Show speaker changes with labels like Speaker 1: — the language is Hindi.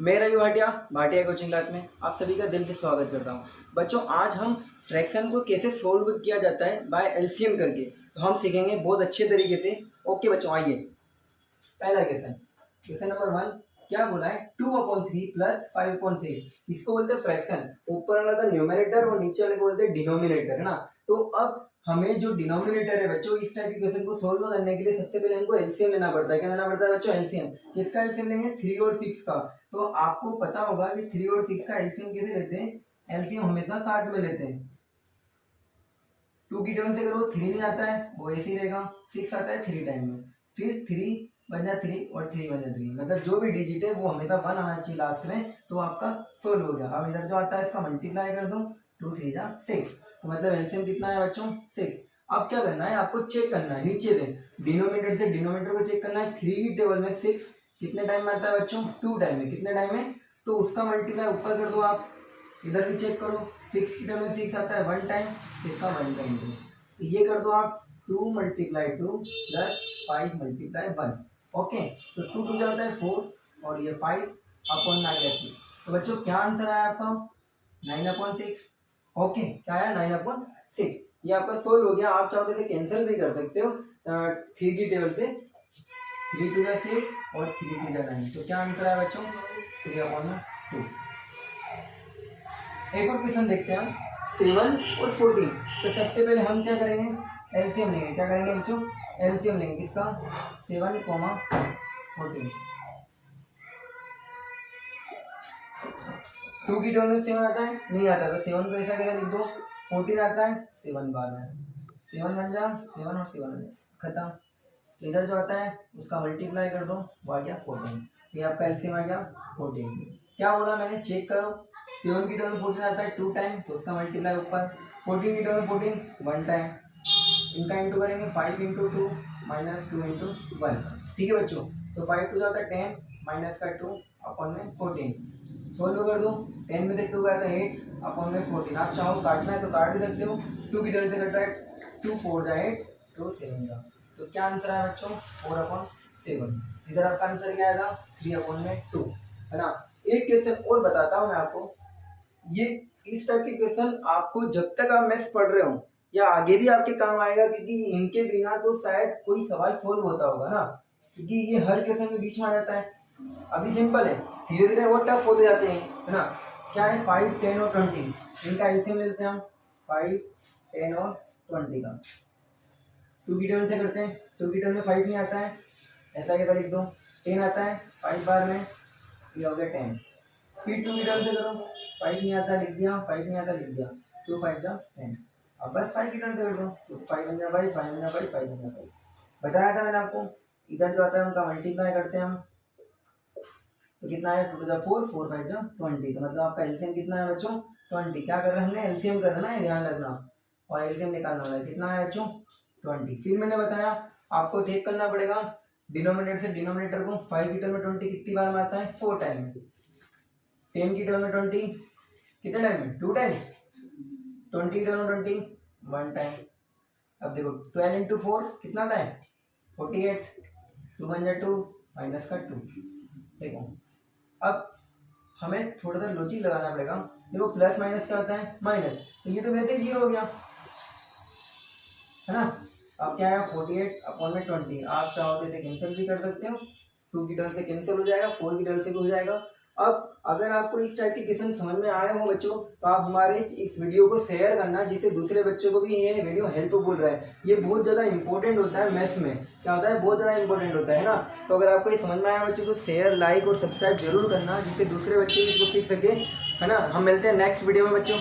Speaker 1: मैं रवि भाटिया भाटिया कोचिंग क्लास में आप सभी का दिल से स्वागत करता हूं। बच्चों, आज हम फ्रैक्शन को कैसे सोल्व किया जाता है बाय एलसीएम करके तो हम सीखेंगे बहुत अच्छे तरीके से। ओके बच्चों, आइए पहला क्वेश्चन नंबर 1 क्या बोला है 2/3 प्लस 5/6। इसको बोलते हैं फ्रैक्शन। ऊपर वाला था न्यूमरेटर और नीचे वाले को बोलते हैं डिनोमिनेटर, है ना। तो अब हमें जो डिनोमिनेटर है बच्चों, इस टाइप के क्वेश्चन को सोल्व करने के लिए सबसे पहले हमको एलसीएम लेना पड़ता है। क्या लेना पड़ता है बच्चों? एलसीएम। किसका एलसीएम लेंगे? 3 और 6 का। तो आपको पता होगा कि 3 और 6 का एलसीएम कैसे लेते हैं। एलसीएम हमेशा साथ में लेते हैं। 2 की टर्म से करो 3 नहीं आता है, वो ऐसे ही रहेगा। 6 आता है 3 टाइम में, फिर 3 बन जा 3 और 3 बन जा 3। मतलब जो भी डिजिट है वो हमेशा 1 आना चाहिए लास्ट में, तो आपका सोल्व हो गया। अब इधर जो आता है इसका मल्टीप्लाई कर दो, 2 3 जा 6। तो मतलब एलसीएम कितना है बच्चों? 6। अब क्या करना है, आपको चेक करना है नीचे से डिनोमिनेटर से डिनोमिनेटर को चेक करना है। 3 की टेबल में 6 कितने टाइम में आता है बच्चों? 2 टाइम में। कितने टाइम में? तो उसका मल्टीप्लाई ऊपर कर दो आप, इधर भी चेक करो। 6 की टेबल में 6 आता है 1 टाइम, इसका 1 टाइम। तो ये कर दो आप 2 × 2 प्लस 5 × 1। ओके, तो 2 टू जाता है 4 और ये 5/9। तो बच्चों क्या आंसर आया आपका? 9/6। ओके, क्या आया? 9/6। ये आपका सोल्व हो गया। आप चाहो तो इसे कैंसिल भी कर सकते हो 3 की टेबल से। 3 2 जा 6 और 3 3 जा 9। तो क्या आंसर आया बच्चों? 3/2। एक और क्वेश्चन देखते हैं हम, 7 और 14। तो सबसे पहले हम क्या करेंगे? एलसीएम लेंगे। क्या करेंगे बच्चों? एलसीएम लेंगे। किसका? 7, 14। 2 की टर्म में 7 आता है? नहीं आता। तो 7 को ऐसा कैसे लिख दो? 14 आता है, 7 बाद है, 7 बन जा 7 और 7 बन जा, खत्म। तो इधर जो आता है उसका मल्टीप्लाई कर दो, वो आ गया 14। ये आपका एलसीएम आ गया 14। क्या बोला मैंने? चेक करो। 7 की टर्म में 14 आता है 2 टाइम, तो उसका मल्टीप्लाई ऊपर। 14 की टर्म में 14 1 टाइम। इनका इंटू करेंगे 5 × 2 माइनस 2 × 1। ठीक है बच्चों। तो 5 टू जाता है 10 माइनस का 2 अपन में 14। सोल्व कर दो। 10 में से 2 गया था 8 अपन में 14। आप चाहो काटना है तो काट भी सकते हो। 2 की टर्म से कट रहा है 2 4 जा 8 तो 7 का। तो क्या आंसर है बच्चों? 4/7। इधर आपका आंसर क्या आएगा? 3/2, है ना। एक क्वेश्चन और बताता हूँ मैं आपको। ये इस टाइप के क्वेश्चन आपको जब तक आप मैथ्स पढ़ रहे हो या आगे भी आपके काम आएगा, क्योंकि इनके बिना तो शायद कोई सवाल सोल्व होता होगा ना, क्योंकि ये हर क्वेश्चन के बीच में आ जाता है। अभी सिंपल है, धीरे धीरे वो टफ होते जाते हैं, है ना। क्या है? 5 10 और 20। इनका एलसीएम ले लेते हैं हम। 5 10 और 20 का 2 की टर्म से करते हैं। 2 की टर्म में 5 नहीं आता है, ऐसा कैसा लिख दो। 10 आता है 5 बार में, ये हो गया 10। फिर 2 की टर्म से करो। 5 नहीं आता, लिख दिया। 5 नहीं आता, लिख दिया। 2 5 जा 10। अब बस 5 की टर्म से कर दो, तो 5 बन जा 5 5 बन जा 5 5 बन जा 5। बताया था मैंने आपको। इधर जो आता है उनका मल्टीप्लाई करते हैं हम, तो कितना है? 2 जा 4 4 5 जा 20। तो मतलब आपका एलसीएम कितना है बच्चों? 20। क्या कर रहे हैं हमने? एलसीएम कर रहे हैं, ध्यान रखना। और एलसीएम निकालना है। कितना है बच्चों? 20। फिर मैंने बताया आपको चेक करना पड़ेगा डिनोमिनेटर से डिनोमिनेटर को। 5 की टर्म में 20 कितनी बार में आता है? 4 टाइम में। 10 की टर्म में 20 कितने टाइम में? 2 टाइम। 20 की टर्म में 20 1 टाइम। अब देखो 12 × 4 कितना आता है? 48। 2 बन जा 2 माइनस का 2। देखो अब हमें थोड़ा सा लॉजिक लगाना पड़ेगा। देखो प्लस माइनस क्या होता है? माइनस। तो ये तो वैसे ही 0 हो गया, है ना। अब क्या है? 48/20। आप चाहो तो इसे कैंसिल भी कर सकते हो। 2 की टर्म से कैंसिल हो जाएगा, 4 की टर्म से भी हो जाएगा। अब अगर आपको इस टाइप के क्वेश्चन समझ में आए हो बच्चों, तो आप हमारे इस वीडियो को शेयर करना, जिससे दूसरे बच्चों को भी ये वीडियो हेल्पफुल रहे। ये बहुत ज़्यादा इंपॉर्टेंट होता है मैथ्स में। क्या होता है? बहुत ज़्यादा इंपॉर्टेंट होता है ना। तो अगर आपको ये समझ में आया बच्चों, तो शेयर लाइक और सब्सक्राइब जरूर करना, जिससे दूसरे बच्चे भी इसको सीख सके, है ना। हम मिलते हैं नेक्स्ट वीडियो में बच्चों।